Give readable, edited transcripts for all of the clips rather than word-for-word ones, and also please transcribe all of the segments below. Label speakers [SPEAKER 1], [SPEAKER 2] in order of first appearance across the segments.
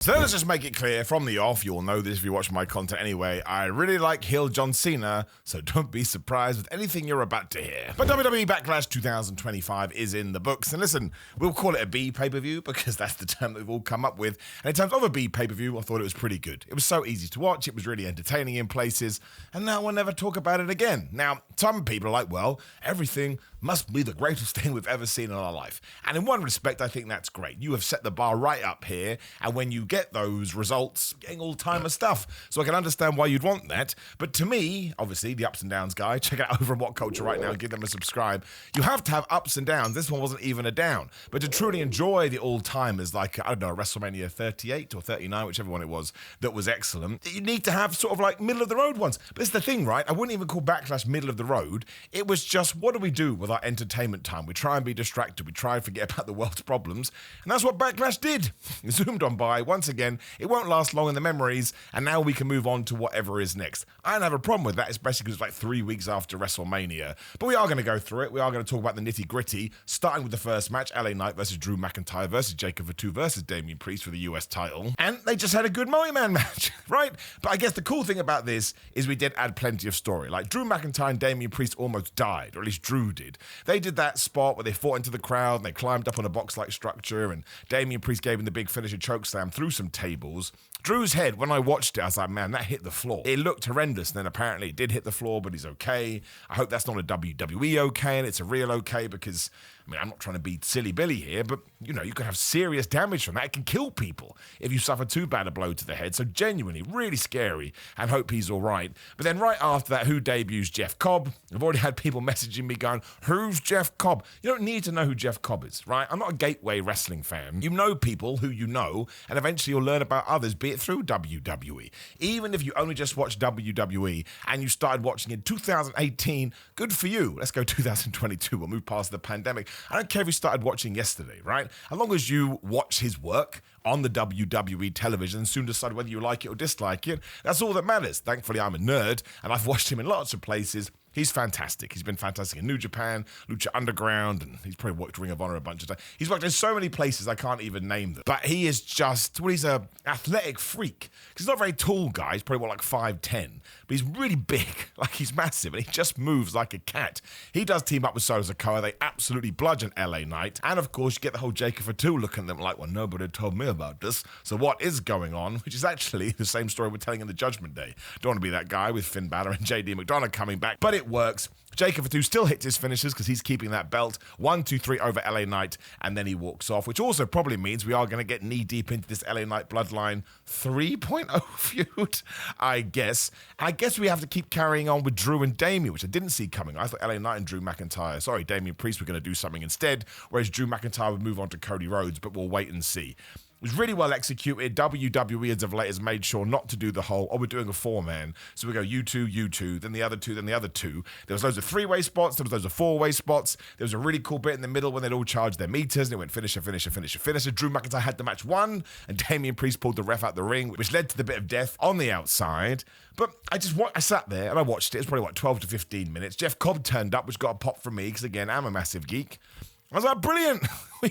[SPEAKER 1] So let's just make it clear from the off, you all know this if you watch my content anyway, I really like heel John Cena, so don't be surprised with anything you're about to hear. But WWE Backlash 2025 is in the books, and listen, we'll call it a B pay-per-view because that's the term that we've all come up with, and in terms of a B pay-per-view, I thought it was pretty good. It was so easy to watch, it was really entertaining in places, and now we'll never talk about it again. Now, some people are like, well, everything must be the greatest thing we've ever seen in our life. And in one respect, I think that's great. You have set the bar right up here, and when you get those results, getting all-timer stuff. So I can understand why you'd want that. But to me, obviously, the ups and downs guy, check it out over on What Culture right now, give them a subscribe. You have to have ups and downs. This one wasn't even a down. But to truly enjoy the all-timers, like, I don't know, WrestleMania 38 or 39, whichever one it was, that was excellent, you need to have sort of like middle-of-the-road ones. But this is the thing, right? I wouldn't even call Backlash middle of the road. It was just, what do we do with our entertainment time? We try and be distracted. We try and forget about the world's problems. And that's what Backlash did. It zoomed on by, once again, it won't last long in the memories, and now we can move on to whatever is next. I don't have a problem with that, especially because it's like 3 weeks after WrestleMania. But we are going to go through it. We are going to talk about the nitty-gritty, starting with the first match, LA Knight versus Drew McIntyre versus Jacob Fatu versus Damian Priest for the US title. And they just had a good multi-man match, right? But I guess the cool thing about this is we did add plenty of story. Like Drew McIntyre and Damian Priest almost died, or at least Drew did. They did that spot where they fought into the crowd and they climbed up on a box-like structure, and Damian Priest gave him the big finisher chokeslam through some tables. Drew's head, when I watched it, I was like, man, that hit the floor. It looked horrendous, and then apparently it did hit the floor, but he's okay. I hope that's not a WWE okay, and it's a real okay, because, I mean, I'm not trying to be silly Billy here, but, you know, you can have serious damage from that. It can kill people if you suffer too bad a blow to the head, so genuinely, really scary, and hope he's all right. But then right after that, who debuts? Jeff Cobb. I've already had people messaging me going, who's Jeff Cobb? You don't need to know who Jeff Cobb is, right? I'm not a gateway wrestling fan. You know people who you know, and eventually you'll learn about others, be it through WWE. Even if you only just watch WWE and you started watching in 2018, good for you. Let's go 2022. We'll move past the pandemic. I don't care if you started watching yesterday, right? As long as you watch his work on the WWE television and soon decide whether you like it or dislike it, that's all that matters. Thankfully, I'm a nerd, and I've watched him in lots of places. He's fantastic. He's been fantastic in New Japan, Lucha Underground, and he's probably worked Ring of Honor a bunch of times. He's worked in so many places, I can't even name them. But he is just, well, he's an athletic freak. Because he's not a very tall guy. He's probably, like 5'10". But he's really big. Like, he's massive, and he just moves like a cat. He does team up with Solo Sikoa. They absolutely bludgeon LA Knight. And, of course, you get the whole Jacob Fatu looking at them like, well, nobody told me about this. So what is going on? Which is actually the same story we're telling in the Judgment Day. Don't want to be that guy with Finn Balor and JD McDonough coming back. But it works. Jacob Fatu still hits his finishes because he's keeping that belt. 1, 2, 3 over LA Knight, and then he walks off, which also probably means we are going to get knee-deep into this LA Knight Bloodline 3.0 feud, I guess. I guess we have to keep carrying on with Drew and Damian, which I didn't see coming. I thought LA Knight and Drew McIntyre, Damian Priest were going to do something instead, whereas Drew McIntyre would move on to Cody Rhodes, but we'll wait and see. It was really well executed. WWE as of late has made sure not to do the whole, we're doing a 4-man. So we go you two, then the other two, then the other two. There was loads of 3-way spots. There was loads of 4-way spots. There was a really cool bit in the middle when they'd all charged their meters and it went finisher. Drew McIntyre had the match won, and Damian Priest pulled the ref out the ring, which led to the bit of death on the outside. But I sat there and I watched it. It was probably, 12 to 15 minutes. Jeff Cobb turned up, which got a pop from me because, again, I'm a massive geek. I was like, brilliant.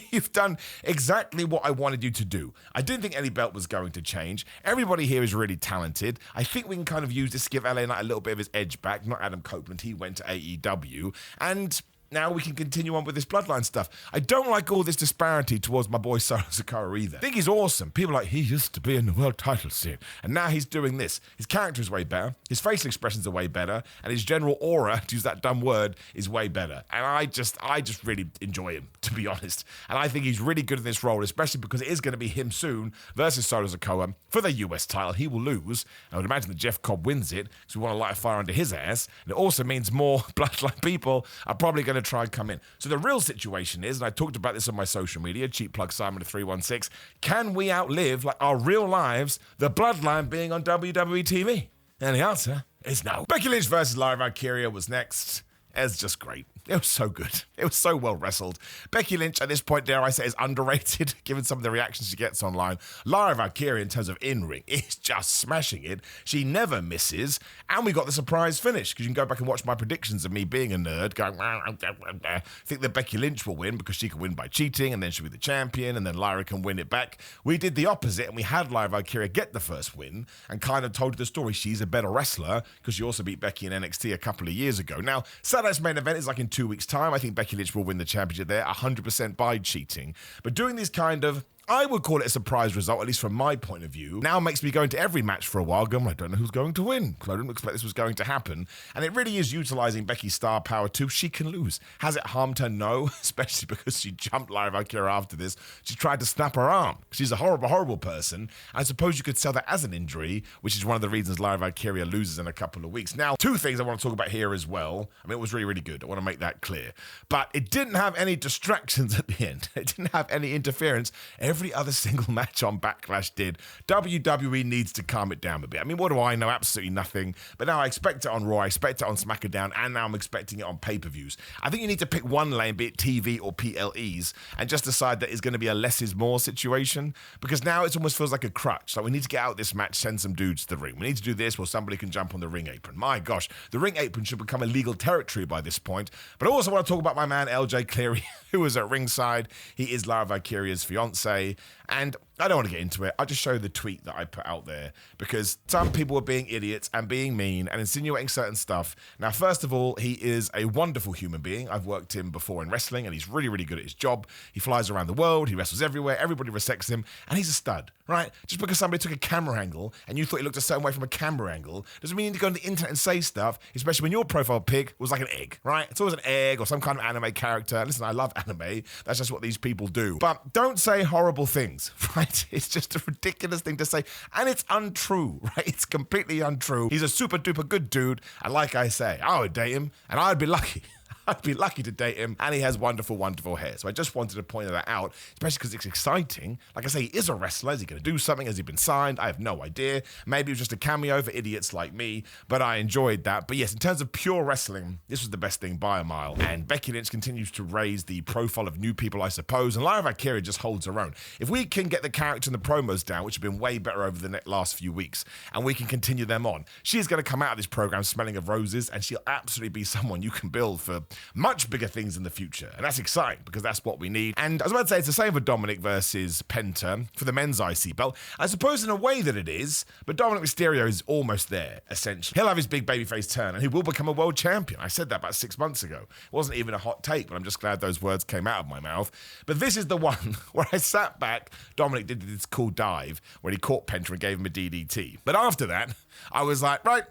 [SPEAKER 1] You've done exactly what I wanted you to do. I didn't think any belt was going to change. Everybody here is really talented. I think we can kind of use this to give LA Knight a little bit of his edge back. Not Adam Copeland. He went to AEW. And now we can continue on with this Bloodline stuff. I don't like all this disparity towards my boy Solo Sikoa either. I think he's awesome. People are like, he used to be in the world title scene, and now he's doing this. His character is way better. His facial expressions are way better, and his general aura, to use that dumb word, is way better. And I just really enjoy him, to be honest. And I think he's really good in this role, especially because it is going to be him soon versus Solo Sikoa for the US title. He will lose. I would imagine that Jeff Cobb wins it, so we want to light a fire under his ass. And it also means more Bloodline people are probably going to try and come in. So the real situation is, and I talked about this on my social media, cheap plug Simon 316, can we outlive, like our real lives, the Bloodline being on WWE TV? And the answer is no. Becky Lynch versus Lara Valkyrie was next. It's just great. It was so good. It was so well wrestled. Becky Lynch, at this point, dare I say, is underrated, given some of the reactions she gets online. Lara Valkyrie, in terms of in-ring, is just smashing it. She never misses. And we got the surprise finish, because you can go back and watch my predictions of me being a nerd, going, I think that Becky Lynch will win, because she can win by cheating, and then she'll be the champion, and then Lara can win it back. We did the opposite, and we had Lara Valkyrie get the first win, and kind of told the story she's a better wrestler, because she also beat Becky in NXT a couple of years ago. Now, Saturday's main event is like in 2 weeks' time. I think Becky Lynch will win the championship there, 100% by cheating. But doing these kind of, I would call it a surprise result, at least from my point of view, now makes me go into every match for a while going, I don't know who's going to win, because I didn't expect this was going to happen. And it really is utilizing Becky's star power too. She can lose. Has it harmed her? No, especially because she jumped Lara Valkyrie after this. She tried to snap her arm. She's a horrible, horrible person. I suppose you could sell that as an injury, which is one of the reasons Lara Valkyrie loses in a couple of weeks. Now, two things I want to talk about here as well. I mean, it was really, really good. I want to make that clear. But it didn't have any distractions at the end. It didn't have any interference. Every other single match on Backlash did. WWE needs to calm it down a bit. I mean, what do I know? Absolutely nothing. But now I expect it on Raw, I expect it on SmackDown, and now I'm expecting it on pay-per-views. I think you need to pick one lane, be it TV or PLEs, and just decide that it's going to be a less is more situation, because now it almost feels like a crutch. Like, we need to get out this match, send some dudes to the ring. We need to do this, or somebody can jump on the ring apron. My gosh, the ring apron should become illegal territory by this point. But I also want to talk about my man, LJ Cleary, who was at ringside. He is Lara Valkyrie's fiance. And I don't want to get into it. I'll just show the tweet that I put out there, because some people were being idiots and being mean and insinuating certain stuff. Now, first of all, he is a wonderful human being. I've worked him before in wrestling, and he's really, really good at his job. He flies around the world. He wrestles everywhere. Everybody respects him, and he's a stud, right? Just because somebody took a camera angle and you thought he looked a certain way from a camera angle doesn't mean you need to go on the internet and say stuff, especially when your profile pic was like an egg, right? It's always an egg or some kind of anime character. Listen, I love anime. That's just what these people do. But don't say horrible things, right? It's just a ridiculous thing to say, and it's untrue, right? It's completely untrue. He's a super duper good dude, and like I say, I would date him, and I'd be lucky. I'd be lucky to date him, and he has wonderful, wonderful hair. So I just wanted to point that out, especially because it's exciting. Like I say, he is a wrestler. Is he going to do something? Has he been signed? I have no idea. Maybe it was just a cameo for idiots like me, but I enjoyed that. But yes, in terms of pure wrestling, this was the best thing by a mile. And Becky Lynch continues to raise the profile of new people, I suppose, and Lara Valkyrie just holds her own. If we can get the character and the promos down, which have been way better over the last few weeks, and we can continue them on, she's going to come out of this program smelling of roses, and she'll absolutely be someone you can build for much bigger things in the future. And that's exciting, because that's what we need. And I was about to say, it's the same for Dominic versus Penta for the men's IC belt. I suppose in a way that it is, but Dominic Mysterio is almost there, essentially. He'll have his big babyface turn, and he will become a world champion. I said that about 6 months ago. It wasn't even a hot take, but I'm just glad those words came out of my mouth. But this is the one where I sat back. Dominic did this cool dive where he caught Penta and gave him a DDT. But after that, I was like, right,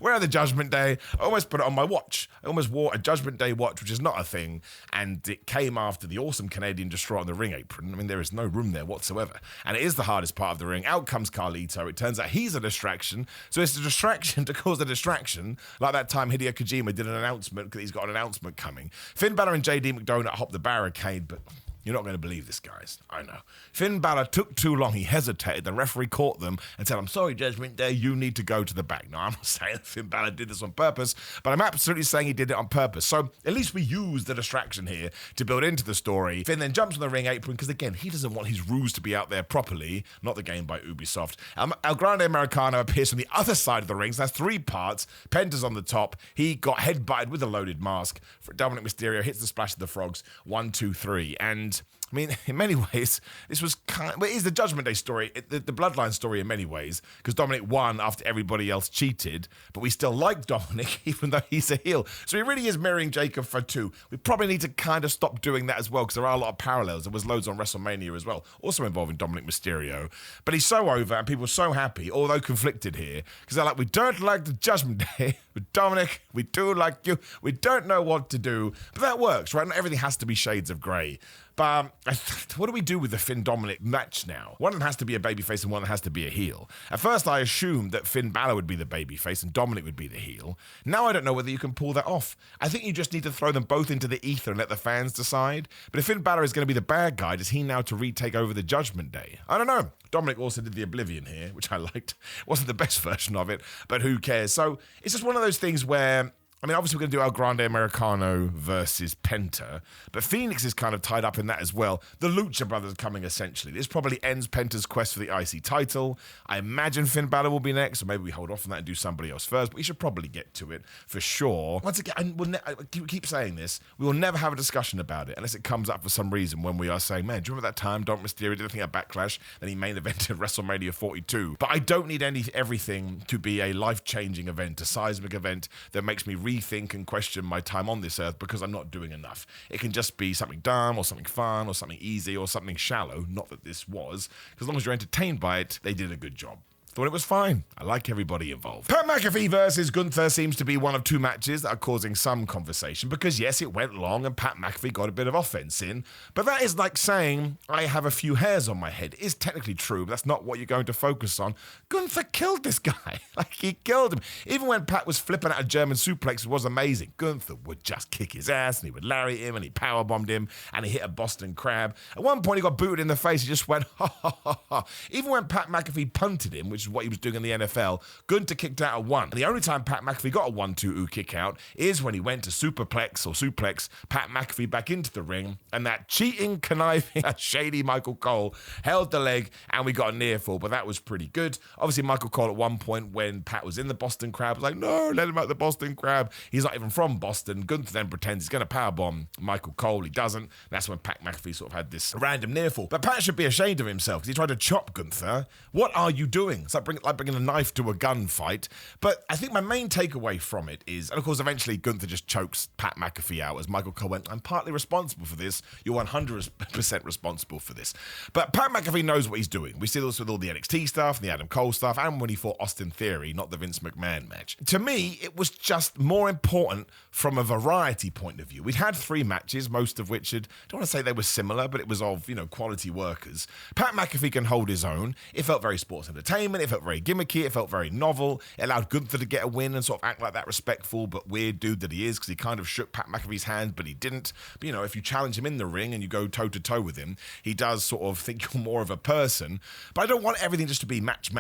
[SPEAKER 1] we're at the Judgment Day. I almost put it on my watch. I almost wore a Judgment Day watch, which is not a thing, and it came after the awesome Canadian Destroyer on the ring apron. I mean, there is no room there whatsoever, and it is the hardest part of the ring. Out comes Carlito. It turns out he's a distraction, so it's a distraction to cause a distraction, like that time Hideo Kojima did an announcement, because he's got an announcement coming. Finn Balor and JD McDonagh hopped the barricade, but you're not going to believe this, guys. I know. Finn Balor took too long. He hesitated. The referee caught them and said, I'm sorry, Judgment Day, you need to go to the back. Now, I'm not saying Finn Balor did this on purpose, but I'm absolutely saying he did it on purpose. So at least we use the distraction here to build into the story. Finn then jumps on the ring apron, because, again, he doesn't want his ruse to be out there properly. Not the game by Ubisoft. El Grande Americano appears from the other side of the ring. So that's 3 parts. Penta's on the top. He got headbutted with a loaded mask. Dominic Mysterio hits the splash of the frogs. 1, 2, 3. And I mean, in many ways, this was kind of, well, it is the Judgment Day story, the Bloodline story in many ways, because Dominic won after everybody else cheated, but we still like Dominic, even though he's a heel. So he really is mirroring Jacob Fatu. We probably need to kind of stop doing that as well, because there are a lot of parallels. There was loads on WrestleMania as well, also involving Dominic Mysterio. But he's so over, and people are so happy, although conflicted here, because they're like, we don't like the Judgment Day, but Dominic, we do like you. We don't know what to do. But that works, right? Not everything has to be shades of grey. But what do we do with the Finn-Dominic match now? One of them has to be a babyface and one that has to be a heel. At first, I assumed that Finn Balor would be the babyface and Dominic would be the heel. Now I don't know whether you can pull that off. I think you just need to throw them both into the ether and let the fans decide. But if Finn Balor is going to be the bad guy, does he now to retake over the Judgment Day? I don't know. Dominic also did the Oblivion here, which I liked. It wasn't the best version of it, but who cares? So it's just one of those things where I mean, obviously we're going to do El Grande Americano versus Penta, but Phoenix is kind of tied up in that as well. The Lucha Brothers are coming essentially. This probably ends Penta's quest for the IC title. I imagine Finn Balor will be next, or maybe we hold off on that and do somebody else first, but we should probably get to it for sure. Once again, I keep saying this, we will never have a discussion about it unless it comes up for some reason when we are saying, man, do you remember that time Dominic Mysterio did a thing at Backlash, then he main evented WrestleMania 42? But I don't need everything to be a life-changing event, a seismic event that makes me rethink and question my time on this earth because I'm not doing enough. It can just be something dumb or something fun or something easy or something shallow, not that this was, because as long as you're entertained by it, they did a good job. Thought it was fine. I like everybody involved. Pat McAfee versus Gunther seems to be one of two matches that are causing some conversation because, yes, it went long and Pat McAfee got a bit of offense in, but that is like saying I have a few hairs on my head. It is technically true, but that's not what you're going to focus on. Gunther killed this guy. Like, he killed him. Even when Pat was flipping out a German suplex, it was amazing. Gunther would just kick his ass and he would lariat him and he powerbombed him and he hit a Boston Crab. At one point, he got booted in the face. He just went, ha, ha, ha, ha. Even when Pat McAfee punted him, which is what he was doing in the NFL, Gunther kicked out a 1. And the only time Pat McAfee got a 1-2 kick out is when he went to suplex Pat McAfee back into the ring, and that cheating, conniving, shady Michael Cole held the leg, and we got a near fall, but that was pretty good. Obviously, Michael Cole at one point when Pat was in the Boston Crab was like, no, let him out the Boston Crab. He's not even from Boston. Gunther then pretends he's going to powerbomb Michael Cole. He doesn't. That's when Pat McAfee sort of had this random near fall. But Pat should be ashamed of himself because he tried to chop Gunther. What are you doing? It's like bringing a knife to a gunfight. But I think my main takeaway from it is, and of course eventually Gunther just chokes Pat McAfee out as Michael Cole went, I'm partly responsible for this. You're 100% responsible for this. But Pat McAfee knows what he's doing. We see this with all the NXT stuff and the Adam Cole stuff and when he fought Austin Theory, not the Vince McMahon match. To me, it was just more important from a variety point of view. We'd had 3 matches, most of which I don't want to say they were similar, but it was of, quality workers. Pat McAfee can hold his own. It felt very sports entertainment. It felt very gimmicky. It felt very novel. It allowed Gunther to get a win and sort of act like that respectful but weird dude that he is because he kind of shook Pat McAfee's hand, but he didn't. But, if you challenge him in the ring and you go toe-to-toe with him, he does sort of think you're more of a person. But I don't want everything just to be match.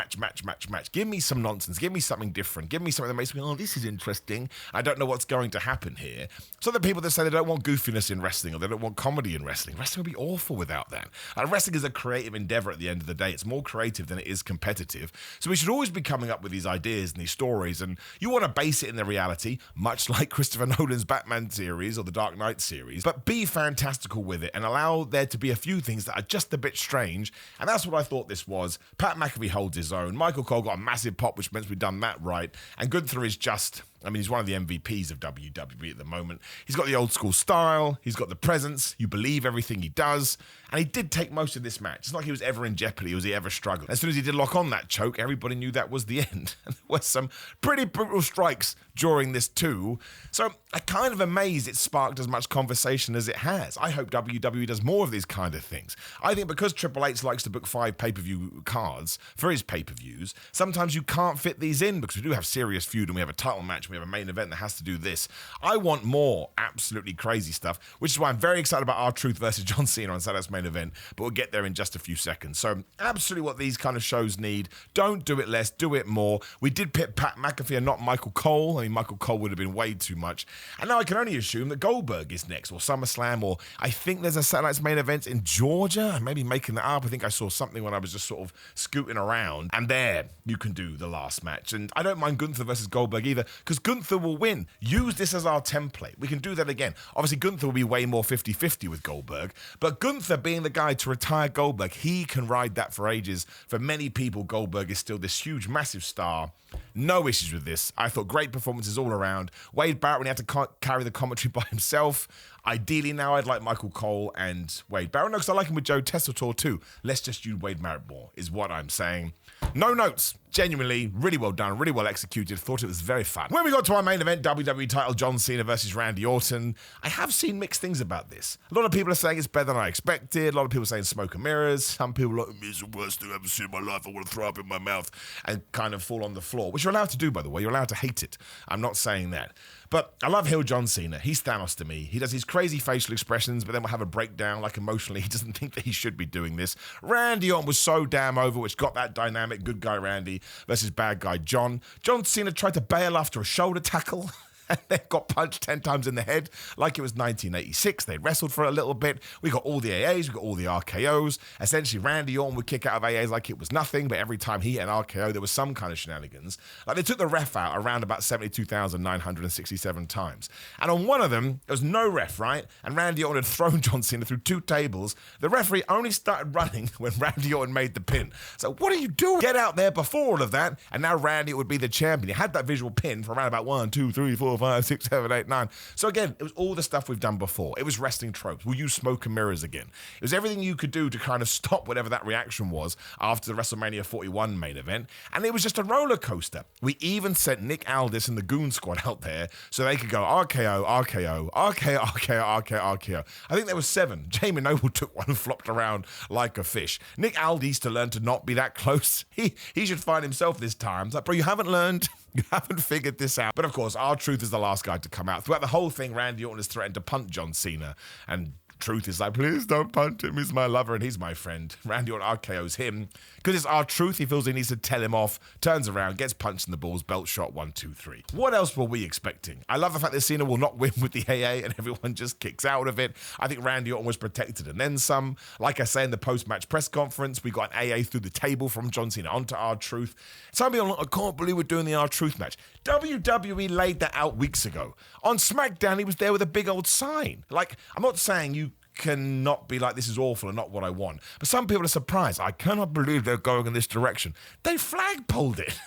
[SPEAKER 1] Give me some nonsense. Give me something different. Give me something that makes me, oh, this is interesting. I don't know what's going to happen here. So the people that say they don't want goofiness in wrestling or they don't want comedy in wrestling would be awful without that. And wrestling is a creative endeavor at the end of the day. It's more creative than it is competitive. So we should always be coming up with these ideas and these stories, and you want to base it in the reality, much like Christopher Nolan's Batman series or the Dark Knight series, but be fantastical with it and allow there to be a few things that are just a bit strange, and that's what I thought this was. Pat McAfee holds his own. Michael Cole got a massive pop, which means we've done that right, and Gunther is just... he's one of the MVPs of WWE at the moment. He's got the old school style. He's got the presence. You believe everything he does. And he did take most of this match. It's not like he was ever in jeopardy or was he ever struggling. As soon as he did lock on that choke, everybody knew that was the end. And there were some pretty brutal strikes during this too. So I'm kind of amazed it sparked as much conversation as it has. I hope WWE does more of these kind of things. I think because Triple H likes to book 5 pay-per-view cards for his pay-per-views, sometimes you can't fit these in because we do have serious feud and we have a title match, we have a main event that has to do this. I want more absolutely crazy stuff, which is why I'm very excited about R-Truth versus John Cena on Saturday's main event, but we'll get there in just a few seconds. So absolutely what these kind of shows need. Don't do it less, do it more. We did pit Pat McAfee and not Michael Cole. Michael Cole would have been way too much. And now I can only assume that Goldberg is next, or SummerSlam, or I think there's a Saturday's main event in Georgia. I may be making that up. I think I saw something when I was just sort of scooting around. And there, you can do the last match. And I don't mind Gunther versus Goldberg either, because Gunther will win. Use this as our template. We can do that again. Obviously, Gunther will be way more 50-50 with Goldberg, but Gunther being the guy to retire Goldberg, he can ride that for ages. For many people, Goldberg is still this huge, massive star. No issues with this. I thought great performances all around. Wade Barrett, when he had to carry the commentary by himself. Ideally now I'd like Michael Cole and Wade Barrett. No, because I like him with Joe Tessitore too. Let's just use Wade Barrett more, is what I'm saying. No notes. Genuinely, really well done, really well executed. Thought it was very fun. When we got to our main event, WWE title, John Cena versus Randy Orton, I have seen mixed things about this. A lot of people are saying it's better than I expected. A lot of people saying smoke and mirrors. Some people are like, it's the worst thing I've ever seen in my life. I want to throw up in my mouth and kind of fall on the floor, which you're allowed to do, by the way. You're allowed to hate it. I'm not saying that. But I love heel John Cena. He's Thanos to me. He does these crazy facial expressions, but then we'll have a breakdown, like emotionally. He doesn't think that he should be doing this. Randy Orton was so damn over, which got that dynamic, good guy Randy versus bad guy John. John Cena tried to bail after a shoulder tackle. and they got punched 10 times in the head like it was 1986. They wrestled for a little bit. We got all the AAs, we got all the RKOs. Essentially, Randy Orton would kick out of AAs like it was nothing, but every time he hit an RKO, there was some kind of shenanigans. Like, they took the ref out around about 72,967 times. And on one of them, there was no ref, right? And Randy Orton had thrown John Cena through 2 tables. The referee only started running when Randy Orton made the pin. So what are you doing? Get out there before all of that, and now Randy would be the champion. He had that visual pin for around about 1, 2, 3, 4, 5, 6, 7, 8, 9. So again, it was all the stuff we've done before. It was wrestling tropes. We'll use smoke and mirrors again. It was everything you could do to kind of stop whatever that reaction was after the WrestleMania 41 main event. And it was just a roller coaster. We even sent Nick Aldis and the Goon Squad out there so they could go RKO, RKO, RKO, RKO, RKO, RKO. I think there was 7. Jamie Noble took one and flopped around like a fish. Nick Aldis to learn to not be that close. He should find himself this time. It's like, bro, you haven't learned. You haven't figured this out. But of course, R-Truth is the last guy to come out. Throughout the whole thing, Randy Orton has threatened to punt John Cena. And Truth is like, please don't punt him. He's my lover and he's my friend. Randy Orton RKO's him. Because it's R-Truth, he feels he needs to tell him off, turns around, gets punched in the balls, belt shot, 1, 2, 3. What else were we expecting? I love the fact that Cena will not win with the AA and everyone just kicks out of it. I think Randy Orton was protected and then some. Like I say in the post-match press conference, we got an AA through the table from John Cena onto R-Truth. Some people are like, I can't believe we're doing the R-Truth match. WWE laid that out weeks ago. On SmackDown, he was there with a big old sign. Like, I'm not saying you cannot be like, this is awful and not what I want. But some people are surprised. I cannot believe they're going in this direction. They flagpolled it.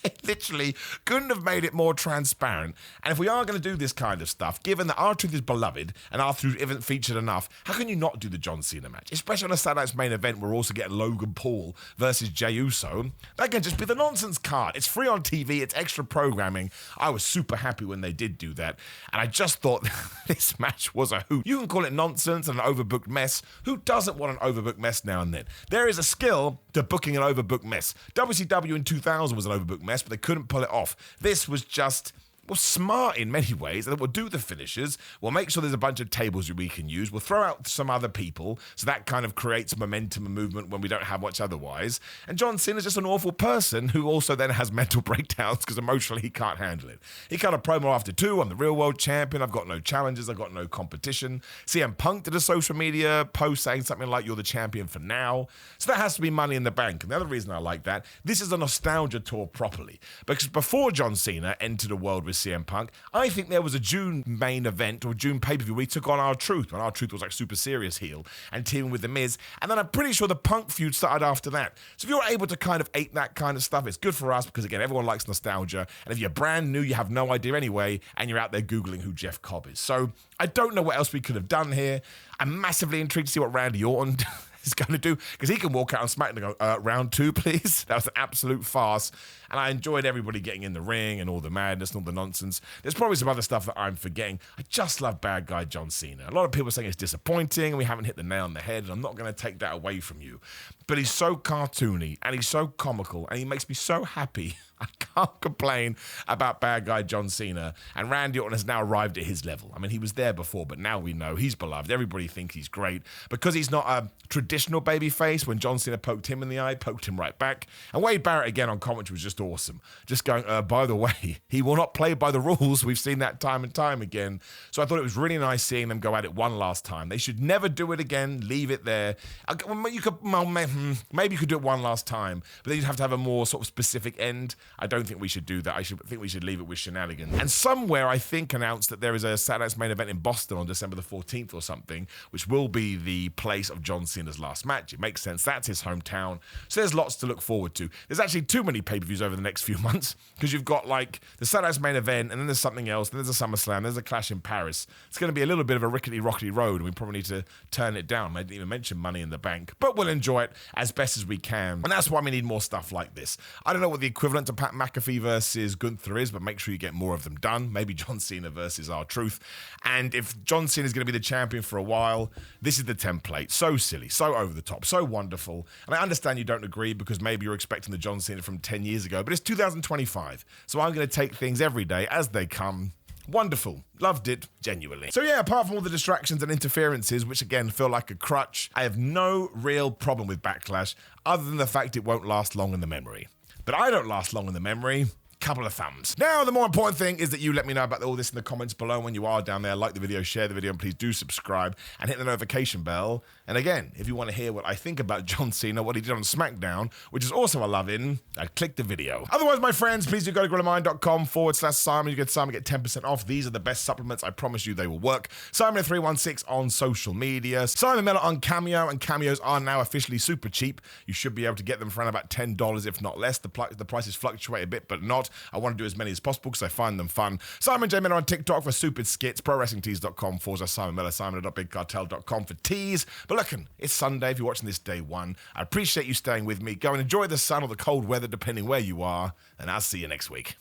[SPEAKER 1] They literally couldn't have made it more transparent. And if we are going to do this kind of stuff, given that R-Truth is beloved and R-Truth isn't featured enough, how can you not do the John Cena match? Especially on a Saturday night's main event, we're also getting Logan Paul versus Jey Uso. That can just be the nonsense card. It's free on TV. It's extra programming. I was super happy when they did do that. And I just thought this match was a hoot. You can call it nonsense and an overbooked mess. Who doesn't want an overbooked mess now and then? There is a skill to booking an overbooked mess. WCW in 2000 was an overbooked mess, but they couldn't pull it off. This was just, well, smart in many ways. And we'll do the finishers. We'll make sure there's a bunch of tables that we can use. We'll throw out some other people, so that kind of creates momentum and movement when we don't have much otherwise. And John Cena's just an awful person who also then has mental breakdowns because emotionally he can't handle it. He cut a promo after 2. I'm the real world champion. I've got no challenges. I've got no competition. CM Punk did a social media post saying something like, you're the champion for now. So that has to be Money in the Bank. And the other reason I like that, this is a nostalgia tour properly. Because before John Cena entered a world with CM Punk, I think there was a June main event or June pay-per-view where he took on R-Truth, when R-Truth was like super serious heel and teaming with The Miz. And then I'm pretty sure the Punk feud started after that. So if you're able to kind of ape that kind of stuff, it's good for us because, again, everyone likes nostalgia. And if you're brand new, you have no idea anyway, and you're out there Googling who Jeff Cobb is. So I don't know what else we could have done here. I'm massively intrigued to see what Randy Orton is going to do, because he can walk out on SmackDown and go, round 2, please. That was an absolute farce. And I enjoyed everybody getting in the ring and all the madness and all the nonsense. There's probably some other stuff that I'm forgetting. I just love bad guy John Cena. A lot of people are saying it's disappointing and we haven't hit the nail on the head, and I'm not going to take that away from you. But he's so cartoony and he's so comical and he makes me so happy. I can't complain about bad guy John Cena. And Randy Orton has now arrived at his level. I mean, he was there before, but now we know he's beloved. Everybody thinks he's great because he's not a traditional babyface. When John Cena poked him in the eye, poked him right back. And Wade Barrett again on commentary was just awesome. Just going, by the way, he will not play by the rules. We've seen that time and time again. So I thought it was really nice seeing them go at it one last time. They should never do it again. Leave it there. You could, maybe you could do it one last time, but then you'd have to have a more sort of specific end. I don't think we should do that. I think we should leave it with shenanigans. And somewhere, I think, announced that there is a Saturday night's main event in Boston on December the 14th or something, which will be the place of John Cena's last match. It makes sense. That's his hometown. So there's lots to look forward to. There's actually too many pay-per-views over the next few months, because you've got like the Saturday night's main event, and then there's something else, then there's a SummerSlam, there's a Clash in Paris. It's going to be a little bit of a rickety-rockety road, and we probably need to turn it down. I didn't even mention Money in the Bank, but we'll enjoy it as best as we can. And that's why we need more stuff like this. I don't know what the equivalent to Pat McAfee versus Gunther is, but make sure you get more of them done. Maybe John Cena versus R-Truth. And if John Cena is going to be the champion for a while, this is the template. So silly, so over the top, so wonderful. And I understand you don't agree because maybe you're expecting the John Cena from 10 years ago, but it's 2025. So I'm going to take things every day as they come. Wonderful. Loved it, genuinely. So yeah, apart from all the distractions and interferences, which again feel like a crutch, I have no real problem with Backlash other than the fact it won't last long in the memory. But I don't last long in the memory couple of thumbs. Now, the more important thing is that you let me know about all this in the comments below when you are down there. Like the video, share the video, and please do subscribe and hit the notification bell. And again, if you want to hear what I think about John Cena, what he did on SmackDown, which is also a love-in, I'd click the video. Otherwise, my friends, please do go to grillermind.com/Simon. You get Simon, get 10% off. These are the best supplements. I promise you they will work. Simon316 on social media. Simon Miller on Cameo, and Cameos are now officially super cheap. You should be able to get them for around about $10, if not less. The prices fluctuate a bit, but not. I want to do as many as possible because I find them fun. Simon J. Miller on TikTok for stupid skits. ProWrestlingTees.com/Simon Miller. Simon.BigCartel.com for teas. But looking, it's Sunday if you're watching this day one. I appreciate you staying with me. Go and enjoy the sun or the cold weather, depending where you are, and I'll see you next week.